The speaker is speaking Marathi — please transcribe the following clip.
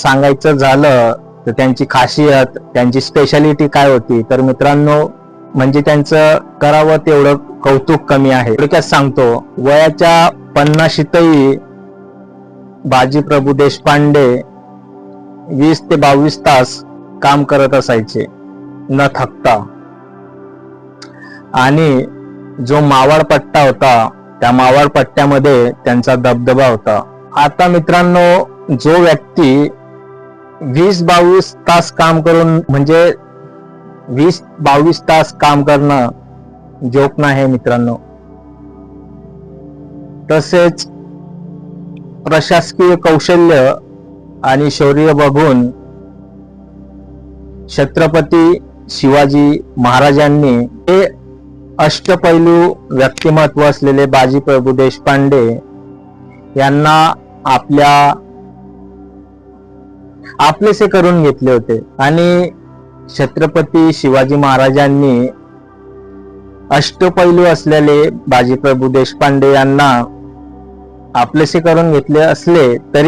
सांगायचं झालं तर त्यांची खासियत, त्यांची स्पेशालिटी काय होती, तर मित्रांनो म्हणजे त्यांचं करावं तेवढं कौतुक कमी आहे. थोडक्यात सांगतो, वयाच्या 50शीतही बाजीप्रभू देशपांडे 20 ते 22 तास काम करत असायचे न थकता. आणि जो मावळ पट्टा होता त्या मावळ पट्ट्यामध्ये त्यांचा दबदबा होता. आता मित्रांनो जो व्यक्ती 20-22 तास काम करून, म्हणजे 20-22 तास काम करणं जोक नाही मित्रांनो. तसेच प्रशासकीय कौशल्य आणि शौर्य बघून छत्रपती शिवाजी महाराजांनी हे अष्टपैलू व्यक्तिमत्व असलेले बाजीप्रभू देशपांडे यांना आपलेसे करून घेतले होते. आणि छत्रपती शिवाजी महाराजांनी अष्टपैलू असलेले बाजीप्रभू देशपांडे यांना आपलेसे करून घेतले असले तरी